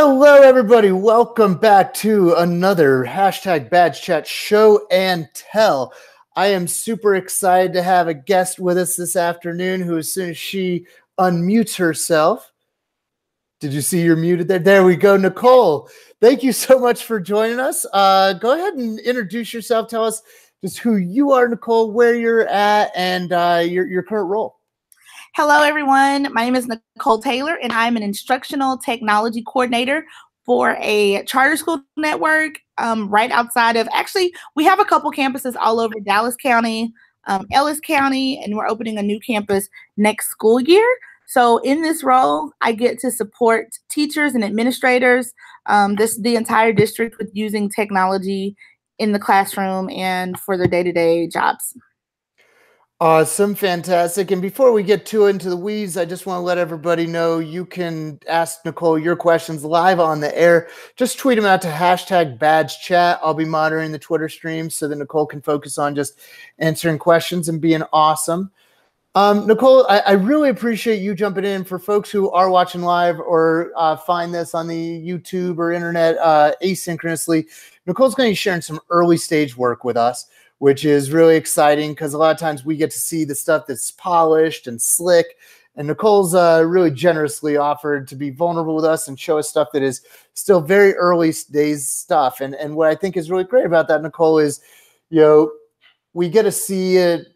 Hello, everybody. Welcome back to another hashtag Badge Chat show and tell. I am super excited to have a guest with us this afternoon who, as soon as she unmutes herself, did you see you're muted there? There we go, Nicole. Thank you so much for joining us. Go ahead and introduce yourself. Tell us just who you are, Nicole, where you're at, and your current role. Hello, everyone. My name is Knikole Taylor, and I'm an instructional technology coordinator for a charter school network right outside of, actually, we have a couple campuses all over Dallas County, Ellis County, and we're opening a new campus next school year. So in this role, I get to support teachers and administrators, the entire district, with using technology in the classroom and for their day-to-day jobs. Awesome, fantastic. And before we get too into the weeds, I just want to let everybody know you can ask Nicole your questions live on the air. Just tweet them out to hashtag Badge Chat. I'll be monitoring the Twitter stream so that Nicole can focus on just answering questions and being awesome. Nicole, I really appreciate you jumping in. For folks who are watching live or find this on the YouTube or internet asynchronously, Nicole's going to be sharing some early stage work with us, which is really exciting because a lot of times we get to see the stuff that's polished and slick. And Nicole's really generously offered to be vulnerable with us and show us stuff that is still very early days stuff. And what I think is really great about that, Nicole, is, we get to see it,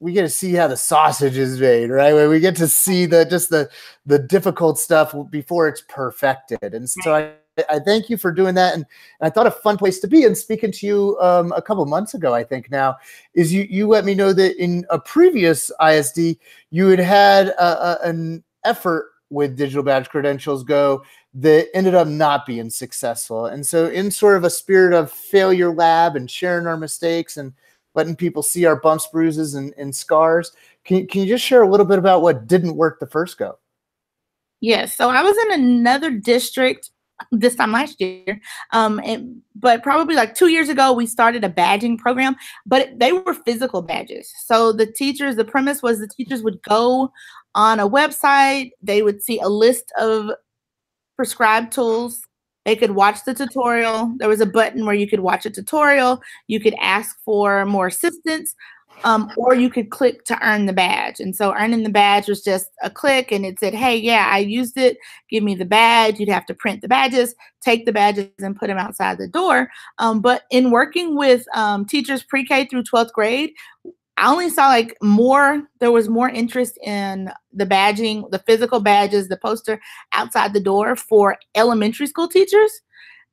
we get to see how the sausage is made, right? We get to see the difficult stuff before it's perfected. And so I thank you for doing that. And I thought a fun place to be, and speaking to you a couple months ago, I think now, is you let me know that in a previous ISD, you had an effort with Digital Badge Credentials Go that ended up not being successful. And so in sort of a spirit of failure lab and sharing our mistakes and letting people see our bumps, bruises, and scars, can you just share a little bit about what didn't work the first go? Yes. So I was in another district this time last year, but probably like 2 years ago, we started a badging program, but they were physical badges. So the premise was the teachers would go on a website, they would see a list of prescribed tools. They could watch the tutorial. There was a button where you could watch a tutorial. You could ask for more assistance, or you could click to earn the badge. And so earning the badge was just a click, and it said, hey, yeah, I used it. Give me the badge. You'd have to print the badges, take the badges, and put them outside the door. But in working with teachers pre-K through 12th grade, I only saw there was more interest in the badging, the physical badges, the poster outside the door for elementary school teachers.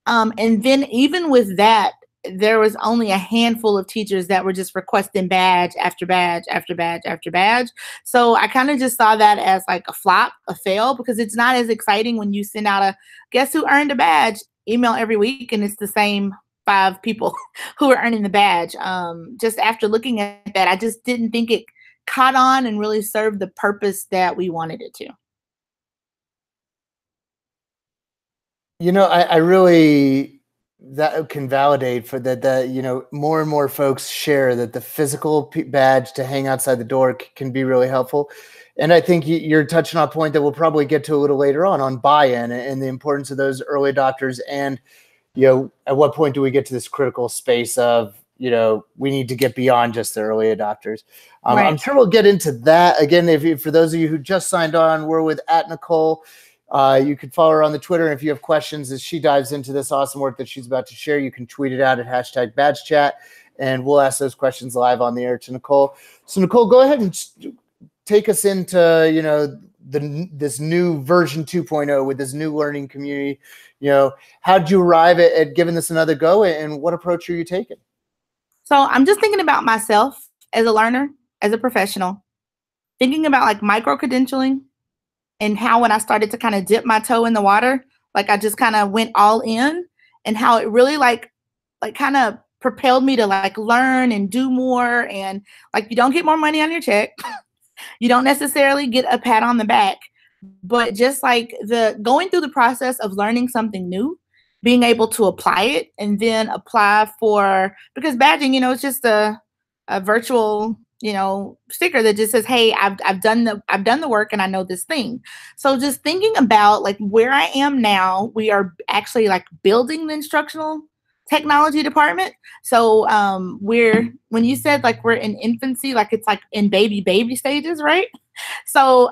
And then even with that, there was only a handful of teachers that were just requesting badge after badge after badge after badge. So I kind of just saw that as like a flop, a fail, because it's not as exciting when you send out a guess who earned a badge email every week, and it's the same 5 people who are earning the badge. Just after looking at that, I just didn't think it caught on and really served the purpose that we wanted it to. I really, that can validate for that, more and more folks share that the physical badge to hang outside the door can be really helpful. And I think you're touching on a point that we'll probably get to a little later on buy-in and the importance of those early adopters. And at what point do we get to this critical space of, we need to get beyond just the early adopters? Right. I'm sure we'll get into that. Again, for those of you who just signed on, we're with @Nicole. You can follow her on the Twitter. And if you have questions as she dives into this awesome work that she's about to share, you can tweet it out at hashtag Badge Chat, and we'll ask those questions live on the air to Nicole. So Nicole, go ahead and take us into, this new version 2.0 with this new learning community. How did you arrive at giving this another go, and what approach are you taking? So I'm just thinking about myself as a learner, as a professional, thinking about like micro-credentialing and how when I started to kind of dip my toe in the water, like I just kind of went all in, and how it really like kind of propelled me to like learn and do more. And like, you don't get more money on your check. You don't necessarily get a pat on the back, but just like going through the process of learning something new, being able to apply it, and then apply for, because badging, it's just a virtual sticker that just says, "Hey, I've done the work and I know this thing." So just thinking about like where I am now, we are actually like building the instructional technology department. So we're when you said like we're in infancy, like it's like in baby stages, right? So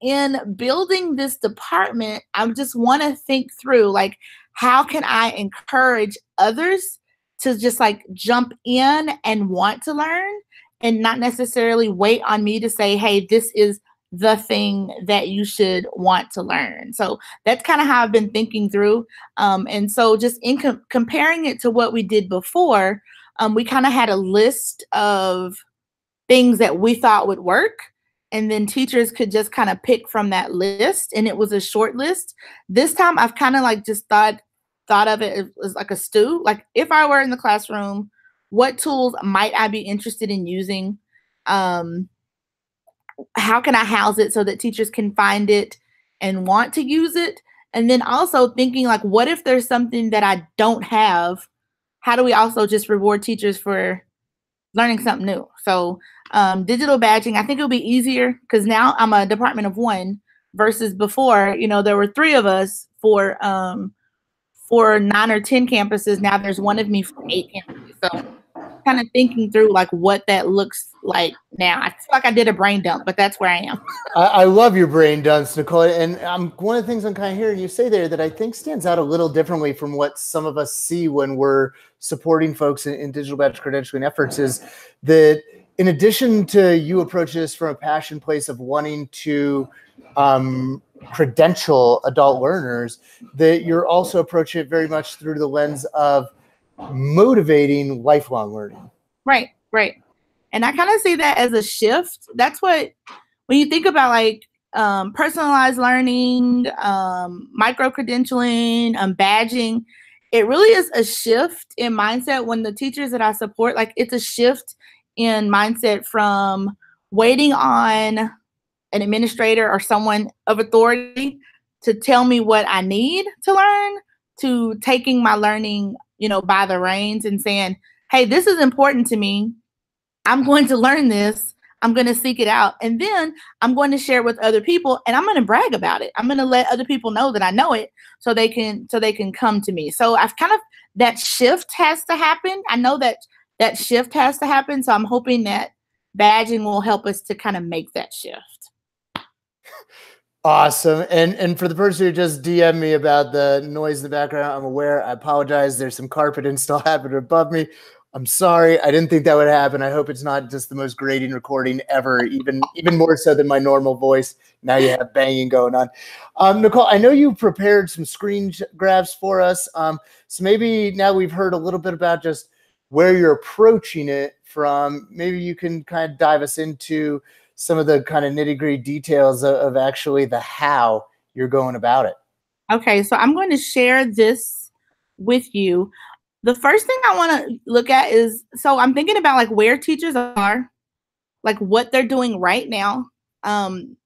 in building this department, I just want to think through like how can I encourage others to just like jump in and want to learn and not necessarily wait on me to say, hey, this is the thing that you should want to learn. So that's kind of how I've been thinking through. And so just in comparing it to what we did before, we kind of had a list of things that we thought would work. And then teachers could just kind of pick from that list. And it was a short list. This time I've kind of like just thought of it as like a stew. Like if I were in the classroom, what tools might I be interested in using? How can I house it so that teachers can find it and want to use it? And then also thinking like, what if there's something that I don't have? How do we also just reward teachers for learning something new? So digital badging, I think it'll be easier because now I'm a department of one versus before, there were three of us for 9 or 10 campuses. Now there's one of me for 8 campuses. So kind of thinking through like what that looks like now. I feel like I did a brain dump, but that's where I am. I love your brain dumps, Knikole. And one of the things I'm kind of hearing you say there that I think stands out a little differently from what some of us see when we're supporting folks in digital badge credentialing efforts is that in addition to you approach this from a passion place of wanting to credential adult learners, that you're also approaching it very much through the lens of motivating lifelong learning. Right. And I kind of see that as a shift. That's what, when you think about like personalized learning, micro-credentialing, badging, it really is a shift in mindset when the teachers that I support, like it's a shift in mindset from waiting on an administrator or someone of authority to tell me what I need to learn to taking my learning, by the reins and saying, hey, this is important to me. I'm going to learn this. I'm going to seek it out. And then I'm going to share it with other people and I'm going to brag about it. I'm going to let other people know that I know it so they can come to me. So I've kind of, that shift has to happen. I know that shift has to happen. So I'm hoping that badging will help us to kind of make that shift. Awesome. And for the person who just DM'd me about the noise in the background, I'm aware. I apologize. There's some carpet install happening above me. I'm sorry. I didn't think that would happen. I hope it's not just the most grating recording ever, even more so than my normal voice. Now you have banging going on. Knikole, I know you prepared some screen grabs for us. So maybe now we've heard a little bit about just where you're approaching it from. Maybe you can kind of dive us into some of the kind of nitty-gritty details of actually the how you're going about it. Okay, so I'm going to share this with you. The first thing I want to look at is, so I'm thinking about like where teachers are, like what they're doing right now.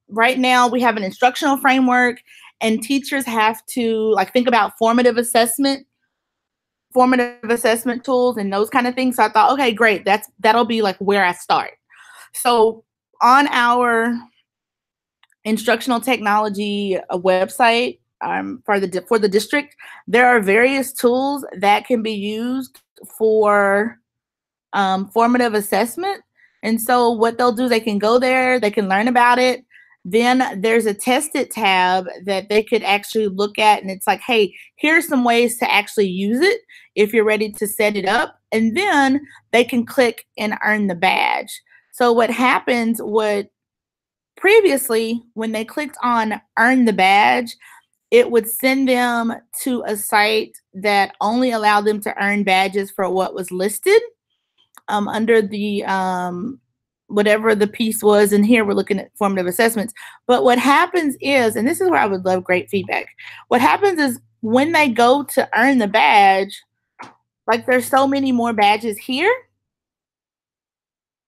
Right now we have an instructional framework and teachers have to like think about formative assessment tools and those kind of things. So I thought, okay, great. That'll be like where I start. So on our instructional technology website for the district, there are various tools that can be used for formative assessment. And so what they'll do, they can go there, they can learn about it. Then there's a test it tab that they could actually look at. And it's like, hey, here's some ways to actually use it if you're ready to set it up. And then they can click and earn the badge. So what happens, previously, when they clicked on earn the badge, it would send them to a site that only allowed them to earn badges for what was listed under the whatever the piece was. And here we're looking at formative assessments. But what happens is, and this is where I would love great feedback. What happens is when they go to earn the badge, like there's so many more badges here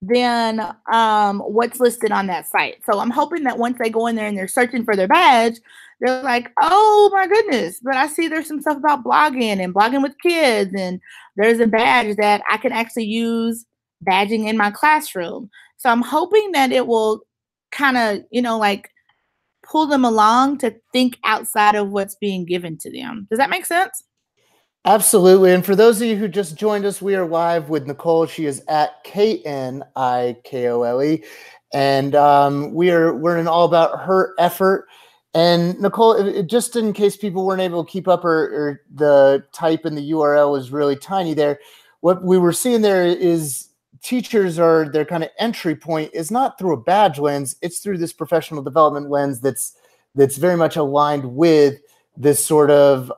than what's listed on that site. So I'm hoping that once they go in there and they're searching for their badge, they're like, oh my goodness, but I see there's some stuff about blogging and blogging with kids, and there's a badge that I can actually use badging in my classroom. So I'm hoping that it will kind of, like pull them along to think outside of what's being given to them. Does that make sense? Absolutely. And for those of you who just joined us, we are live with Nicole. She is at Knikole. And we're in all about her effort. And Nicole, just in case people weren't able to keep up, or the type in the URL was really tiny there, what we were seeing there is teachers are their kind of entry point is not through a badge lens, it's through this professional development lens that's very much aligned with this sort of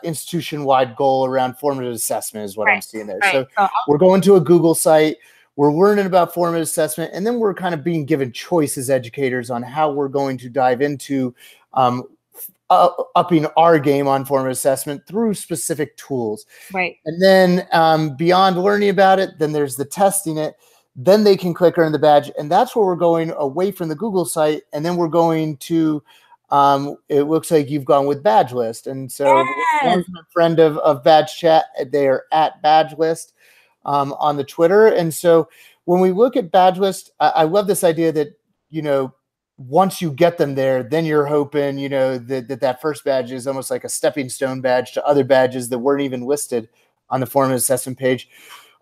institution-wide goal around formative assessment is what I'm seeing there. Right. So we're going to a Google site, we're learning about formative assessment, and then we're kind of being given choice as educators on how we're going to dive into upping our game on formative assessment through specific tools. Right. And then beyond learning about it, then there's the testing it. Then they can click earn the badge. And that's where we're going away from the Google site. And then we're going to it looks like you've gone with Badge List. And so Yes. one friend of Badge Chat, they are at Badge List on the Twitter. And so when we look at Badge List, I love this idea that, once you get them there, then you're hoping, that first badge is almost like a stepping stone badge to other badges that weren't even listed on the formative assessment page.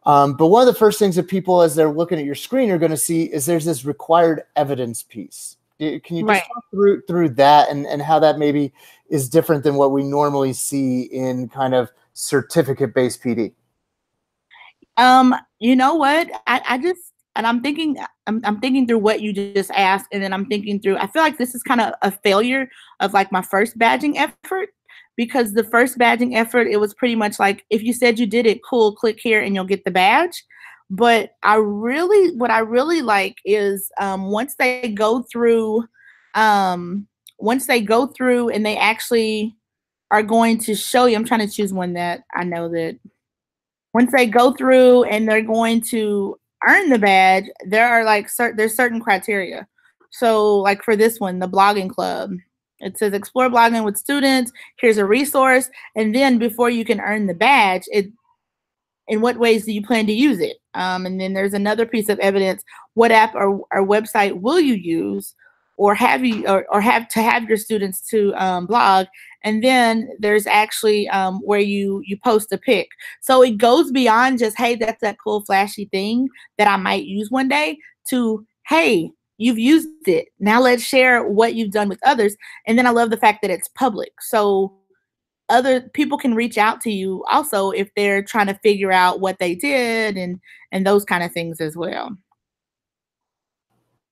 But one of the first things that people, as they're looking at your screen, are going to see is there's this required evidence piece. Can you just talk through that and how that maybe is different than what we normally see in kind of certificate-based PD? You know what? I'm thinking through what you just asked, and then I'm thinking through, I feel like this is kind of a failure of like my first badging effort, because the first badging effort, it was pretty much like, if you said you did it, cool, click here and you'll get the badge. But what I really like is once they go through and they actually are going to show you, I'm trying to choose one that I know that once they go through and they're going to earn the badge, there are like there's certain criteria. So like for this one, the blogging club, it says explore blogging with students. Here's a resource. And then before you can earn the badge, in what ways do you plan to use it? And then there's another piece of evidence. What app or website will you use or have your students to blog? And then there's actually where you post a pic. So it goes beyond just, hey, that's that cool flashy thing that I might use one day, to, hey, you've used it. Now let's share what you've done with others. And then I love the fact that it's public. So other people can reach out to you also if they're trying to figure out what they did and those kind of things as well.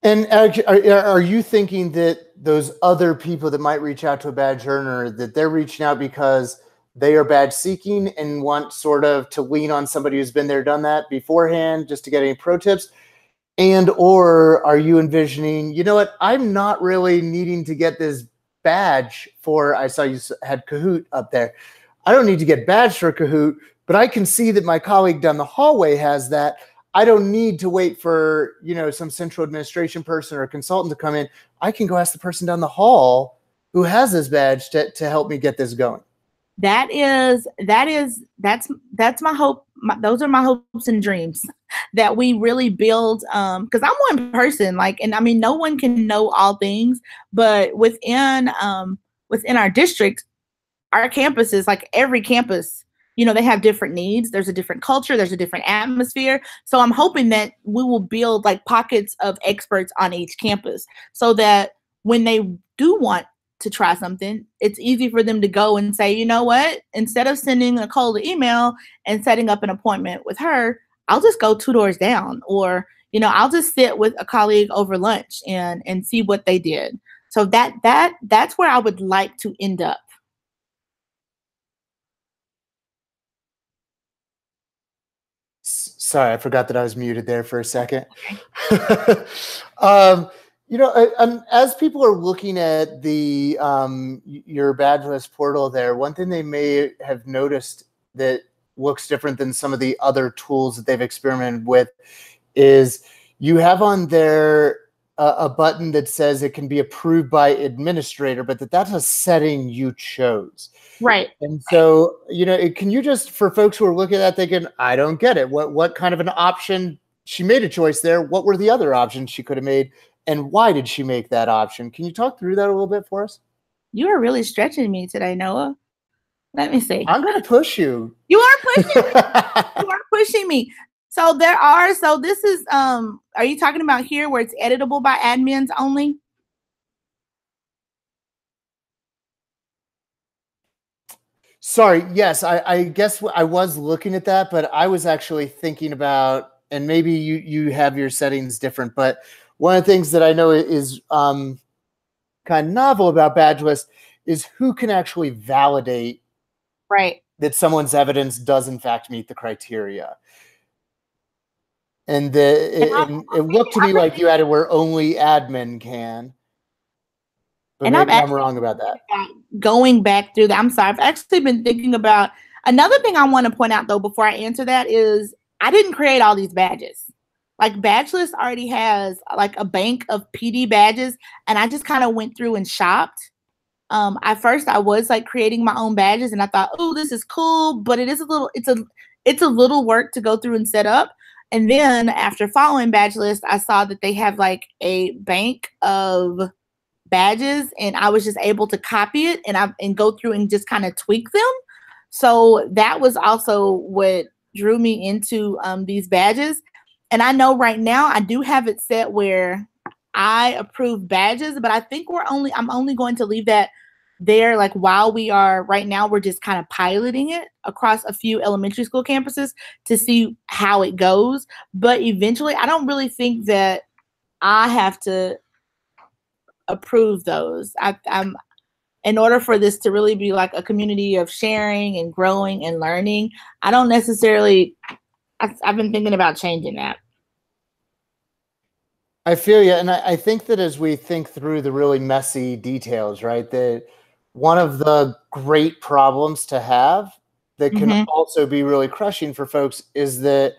And are you thinking that those other people that might reach out to a badge earner, that they're reaching out because they are badge seeking and want sort of to lean on somebody who's been there, done that beforehand, just to get any pro tips? And or are you envisioning, you know what, I'm not really needing to get this badge for, I saw you had Kahoot up there. I don't need to get badged for Kahoot, but I can see that my colleague down the hallway has that. I don't need to wait for, some central administration person or a consultant to come in. I can go ask the person down the hall who has this badge to help me get this going. That's my hope. Those are my hopes and dreams, that we really build, because I'm one person, and I mean, no one can know all things, but within our district, our campuses, like every campus, they have different needs. There's a different culture. There's a different atmosphere. So I'm hoping that we will build like pockets of experts on each campus, so that when they do want to try something, it's easy for them to go and say, you know what, instead of sending Nicole the email and setting up an appointment with her, I'll just go 2 doors down, or, I'll just sit with a colleague over lunch and see what they did. So that's where I would like to end up. Sorry, I forgot that I was muted there for a second. As people are looking at the your badge list portal there, one thing they may have noticed that looks different than some of the other tools that they've experimented with is you have on there a button that says it can be approved by administrator, but that's a setting you chose. Right. And so, can you just, for folks who are looking at that thinking, I don't get it, what kind of an option she made a choice there. What were the other options she could have made, and why did she make that option? Can you talk through that a little bit for us? You are really stretching me today, Noah. Let me see. I'm going to push you. You are pushing me. You are pushing me. So this is, are you talking about here where it's editable by admins only? Sorry. Yes, I guess I was looking at that, but I was actually thinking about, and maybe you have your settings different, but one of the things that I know is kind of novel about badge list is who can actually validate Right. that someone's evidence does in fact meet the criteria. And it looked to me like you added where only admin can. But maybe I'm wrong about that. Going back through that, I'm sorry. I've actually been thinking about another thing I want to point out though before I answer that is I didn't create all these badges. Like Badge List already has like a bank of PD badges, and I just kind of went through and shopped. At first I was like creating my own badges, and I thought, oh, this is cool, but it's a little work to go through and set up. And then after following Badge List, I saw that they have like a bank of badges, and I was just able to copy it and go through and just kind of tweak them. So that was also what drew me into these badges. And I know right now I do have it set where I approve badges, but I think I'm only going to leave that there. Like while right now we're just kind of piloting it across a few elementary school campuses to see how it goes. But eventually I don't really think that I have to approve those. I'm in order for this to really be like a community of sharing and growing and learning, I don't necessarily, I've been thinking about changing that. I feel you. And I think that as we think through the really messy details, right, that one of the great problems to have that can also be really crushing for folks is that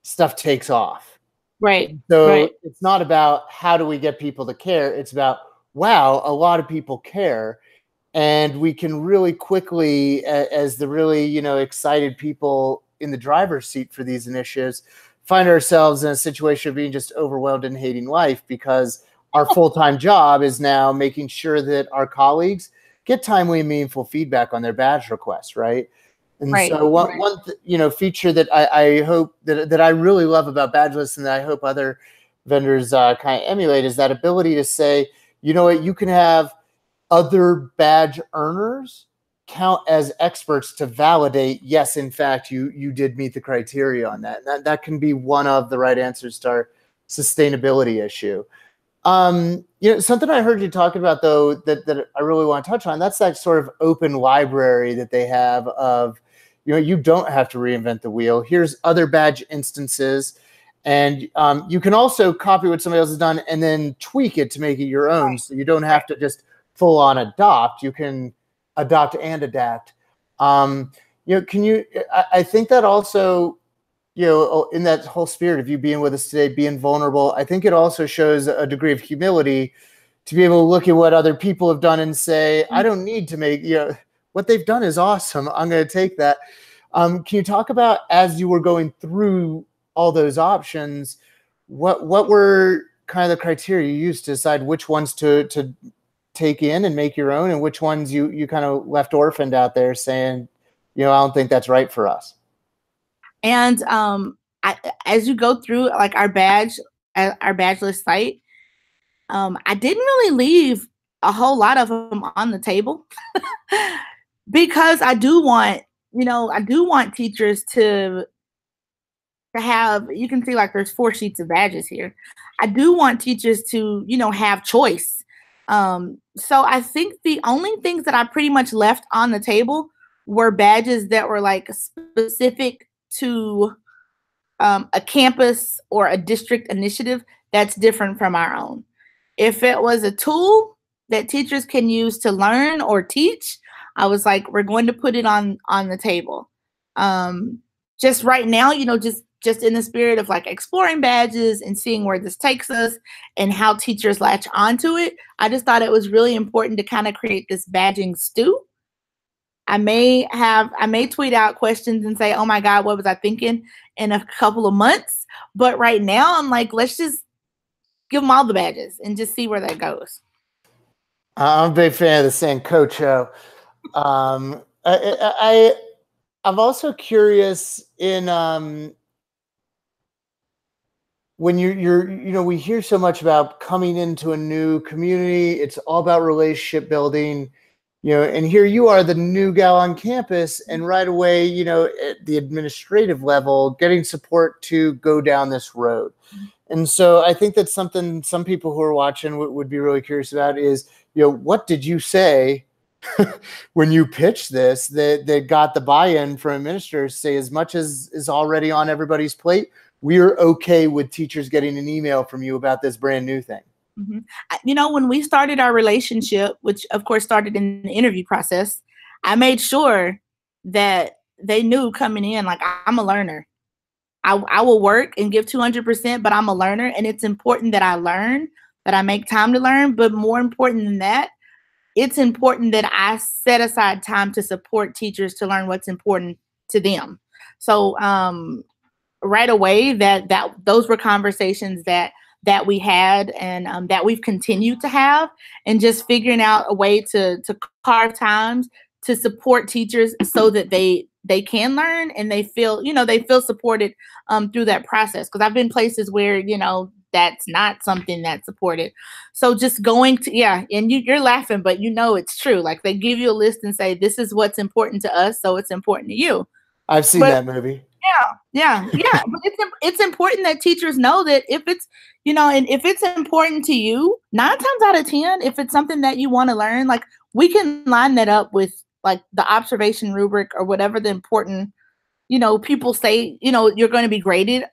stuff takes off. Right. So it's not about how do we get people to care. It's about, wow, a lot of people care. And we can really quickly, as the really, excited people in the driver's seat for these initiatives, find ourselves in a situation of being just overwhelmed and hating life because our full-time job is now making sure that our colleagues get timely and meaningful feedback on their badge requests, right? And so one feature that I hope that I really love about Badge List and that I hope other vendors kind of emulate is that ability to say, you know what, you can have other badge earners count as experts to validate, yes, in fact, you did meet the criteria on that. And that can be one of the right answers to our sustainability issue. Something I heard you talk about though that I really want to touch on, that's that sort of open library that they have of, you don't have to reinvent the wheel. Here's other badge instances. And you can also copy what somebody else has done and then tweak it to make it your own. So you don't have to just full on adopt. You can adopt and adapt. I think that also, in that whole spirit of you being with us today, being vulnerable, I think it also shows a degree of humility to be able to look at what other people have done and say, I don't need to make, what they've done is awesome. I'm going to take that. Can you talk about, as you were going through all those options, what were kind of the criteria you used to decide which ones to take in and make your own, and which ones you kind of left orphaned out there saying, I don't think that's right for us? And as you go through like our badge list site, I didn't really leave a whole lot of them on the table because I do want teachers to have, you can see like there's 4 sheets of badges here. I do want teachers to, have choice. So I think the only things that I pretty much left on the table were badges that were like specific to a campus or a district initiative that's different from our own. If it was a tool that teachers can use to learn or teach, I was like, we're going to put it on the table. Just right now, just in the spirit of like exploring badges and seeing where this takes us and how teachers latch onto it, I just thought it was really important to kind of create this badging stew. I may tweet out questions and say, "Oh my God, what was I thinking?" in a couple of months. But right now, I'm like, let's just give them all the badges and just see where that goes. I'm a big fan of the saying Cocho. I'm also curious in when we hear so much about coming into a new community. It's all about relationship building, and here you are, the new gal on campus, and right away, at the administrative level, getting support to go down this road. And so I think that's something some people who are watching would be really curious about is, what did you say when you pitched this that got the buy-in from administrators? Say, as much as is already on everybody's plate, we're okay with teachers getting an email from you about this brand new thing. When we started our relationship, which of course started in the interview process, I made sure that they knew coming in, like, I'm a learner. I will work and give 200%, but I'm a learner, and it's important that I learn, that I make time to learn. But more important than that, it's important that I set aside time to support teachers to learn what's important to them. So right away, that those were conversations that we had, and that we've continued to have, and just figuring out a way to carve times to support teachers so that they can learn and they feel supported through that process. Because I've been places where that's not something that's supported. So just going to, yeah, and you're laughing, but it's true. Like, they give you a list and say, this is what's important to us, so it's important to you. I've seen But that movie. yeah. But it's important that teachers know that if it's, and if it's important to you, 9 times out of 10, if it's something that you want to learn, like, we can line that up with like the observation rubric or whatever the important, people say, you're going to be graded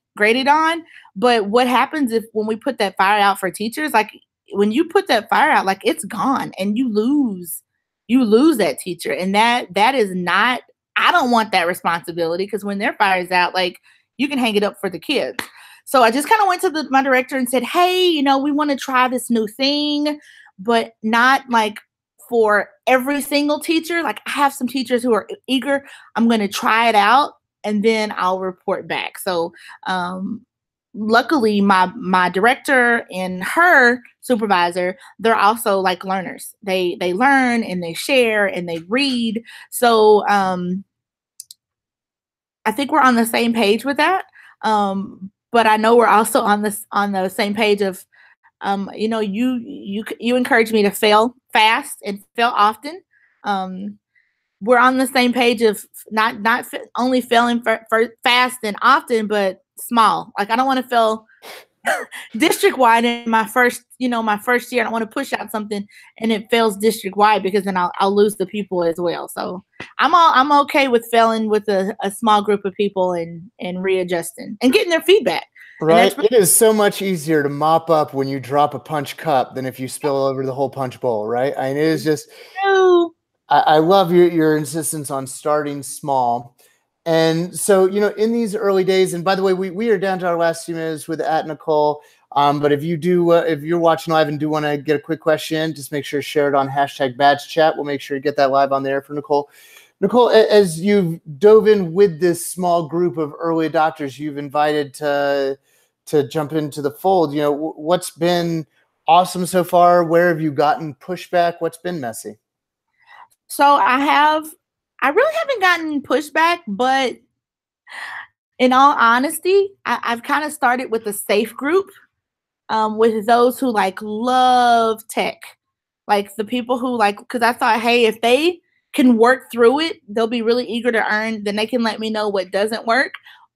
on. But what happens if when we put that fire out for teachers, like, when you put that fire out, like, it's gone and you lose that teacher. And that is not, I don't want that responsibility, because when their fire is out, like, you can hang it up for the kids. So I just kind of went to my director and said, hey, we want to try this new thing, but not like for every single teacher. Like, I have some teachers who are eager. I'm going to try it out and then I'll report back. So luckily my director and her supervisor, they're also like learners. They learn and they share and they read. So I think we're on the same page with that. But I know we're also on the same page of you encourage me to fail fast and fail often. We're on the same page of not only failing for fast and often, but small. Like, I don't want to fail district wide in my first year. I don't want to push out something and it fails district wide, because then I'll lose the people as well. So I'm okay with failing with a small group of people and readjusting and getting their feedback. Right. It is so much easier to mop up when you drop a punch cup than if you spill over the whole punch bowl, right? I mean, it is just, I love your insistence on starting small. And so, in these early days, and by the way, we are down to our last few minutes with @Knikole. But if you're watching live and do want to get a quick question, just make sure to share it on #BadgeChat. We'll make sure to get that live on there for Nicole. Nicole, as you've dove in with this small group of early adopters you've invited to jump into the fold, what's been awesome so far? Where have you gotten pushback? What's been messy? So I really haven't gotten pushback, but in all honesty, I've kind of started with a safe group, with those who like love tech, like the people who like, because I thought, hey, if they can work through it, they'll be really eager to earn. Then they can let me know what doesn't work.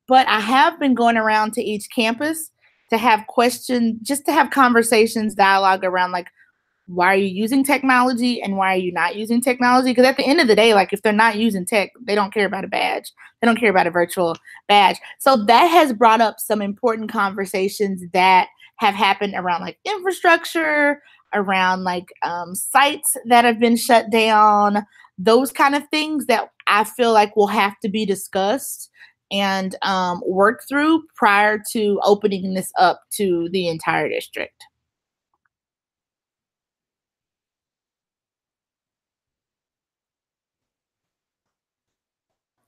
But I have been going around to each campus to have questions, just to have conversations, dialogue around, like, why are you using technology and why are you not using technology? Because at the end of the day, like, if they're not using tech, they don't care about a badge. They don't care about a virtual badge. So that has brought up some important conversations that have happened around like infrastructure, around like sites that have been shut down, those kind of things that I feel like will have to be discussed and worked through prior to opening this up to the entire district.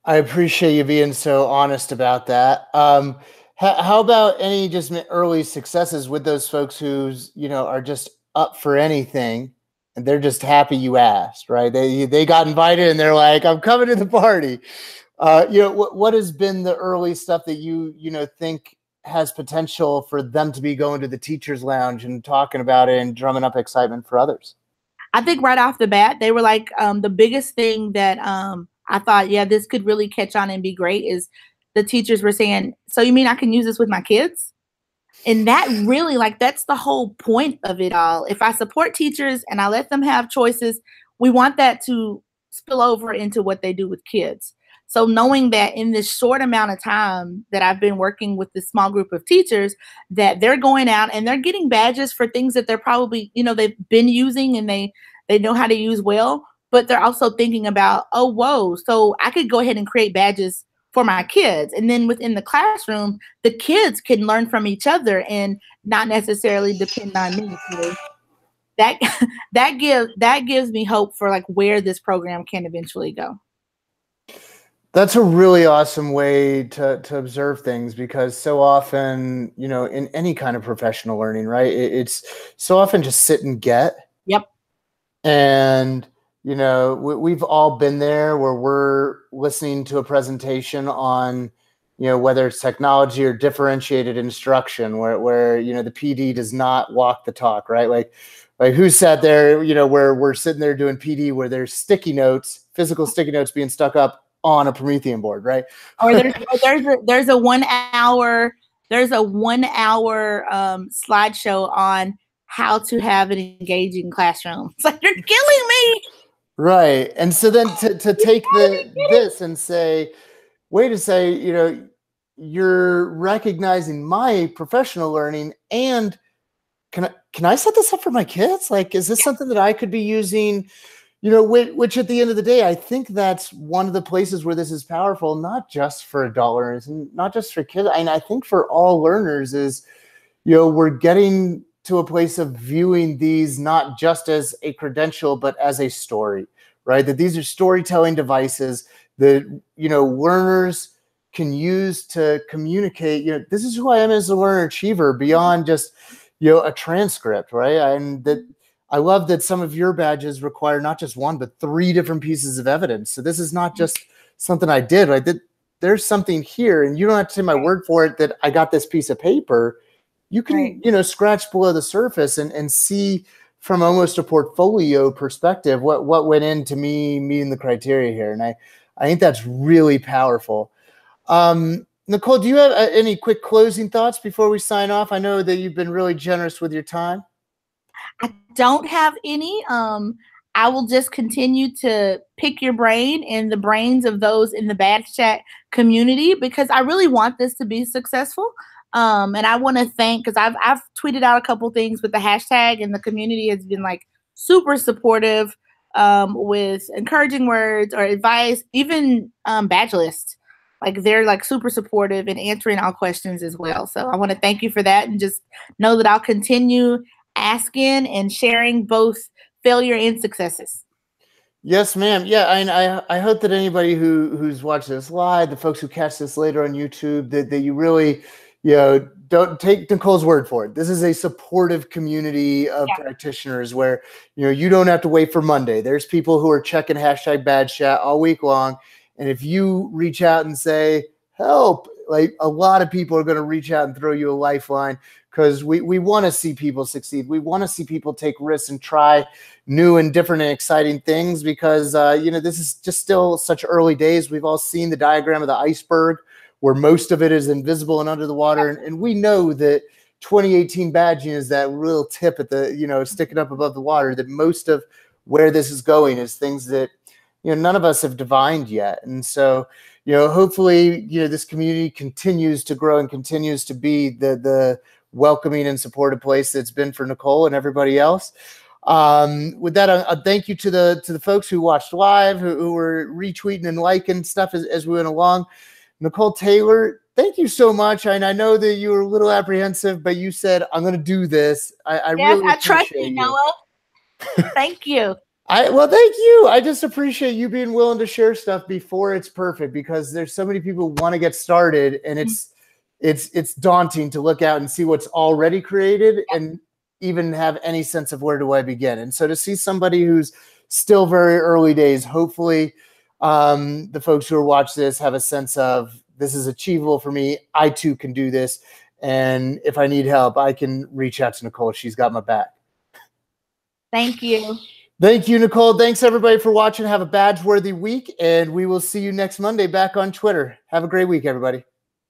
I appreciate you being so honest about that. How about any just early successes with those folks who's, are just up for anything and they're just happy you asked, right? They got invited and they're like, I'm coming to the party. What has been the early stuff that you think has potential for them to be going to the teachers lounge and talking about it and drumming up excitement for others? I think right off the bat, they were like, the biggest thing that I thought, yeah, this could really catch on and be great is the teachers were saying, so you mean I can use this with my kids? And that really, like, that's the whole point of it all. If I support teachers and I let them have choices, we want that to spill over into what they do with kids. So knowing that in this short amount of time that I've been working with this small group of teachers, that they're going out and they're getting badges for things that they're probably, they've been using and they know how to use well, but they're also thinking about, oh, whoa, so I could go ahead and create badges for my kids. And then within the classroom, the kids can learn from each other and not necessarily depend on me. So that that gives me hope for like where this program can eventually go. That's a really awesome way to observe things, because so often, in any kind of professional learning, right? It's so often just sit and get. Yep. And, we've all been there where we're listening to a presentation on, whether it's technology or differentiated instruction, where the PD does not walk the talk, right? Like who sat there, where we're sitting there doing PD where there's sticky notes, physical sticky notes being stuck up on a Promethean board, right? Or there's a 1 hour slideshow on how to have an engaging classroom. It's like, you're killing me. Right. And so then to take this and say, wait to say, you're recognizing my professional learning, and can I set this up for my kids? Like, is this something that I could be using? Which at the end of the day, I think that's one of the places where this is powerful, not just for adult learners and not just for kids. And I think for all learners is, we're getting to a place of viewing these not just as a credential, but as a story, right? That these are storytelling devices that, learners can use to communicate, this is who I am as a learner achiever beyond just, a transcript, right? And that I love that some of your badges require not just one, but 3 different pieces of evidence. So this is not just something I did, right? There's something here, and you don't have to take my word for it that I got this piece of paper. You can, Right. scratch below the surface and see from almost a portfolio perspective what went into me meeting the criteria here. And I think that's really powerful. Knikole, do you have any quick closing thoughts before we sign off? I know that you've been really generous with your time. I don't have any. I will just continue to pick your brain and the brains of those in the Badge Chat community, because I really want this to be successful. And I want to thank, because I've tweeted out a couple things with the hashtag, and the community has been like super supportive, with encouraging words or advice, even badge lists. Like, they're like super supportive and answering all questions as well. So I want to thank you for that, and just know that I'll continue asking and sharing both failure and successes. Yes, ma'am. Yeah, and I hope that anybody who's watching this live, the folks who catch this later on YouTube, that you really, don't take Nikole's word for it. This is a supportive community of practitioners where, you don't have to wait for Monday. There's people who are checking hashtag Badge Chat all week long. And if you reach out and say, help, like, a lot of people are going to reach out and throw you a lifeline, because we want to see people succeed. We want to see people take risks and try new and different and exciting things, because, this is just still such early days. We've all seen the diagram of the iceberg where most of it is invisible and under the water. And we know that 2018 badging is that real tip at the, sticking up above the water, that most of where this is going is things that, none of us have divined yet. And so, hopefully, this community continues to grow and continues to be the welcoming and supportive place that's been for Knikole and everybody else. With that, a thank you to the folks who watched live, who were retweeting and liking stuff as we went along. Knikole Taylor, thank you so much. And I know that you were a little apprehensive, but you said, I'm going to do this. I Yes, really I trust appreciate you, you. Noah. Thank you. Well, thank you. I just appreciate you being willing to share stuff before it's perfect, because there's so many people who want to get started, and it's daunting to look out and see what's already created and even have any sense of where do I begin. And so to see somebody who's still very early days, hopefully the folks who are watch this have a sense of this is achievable for me. I too can do this. And if I need help, I can reach out to Nicole. She's got my back. Thank you. Thank you, Nicole. Thanks, everybody, for watching. Have a badge-worthy week, and we will see you next Monday back on Twitter. Have a great week, everybody.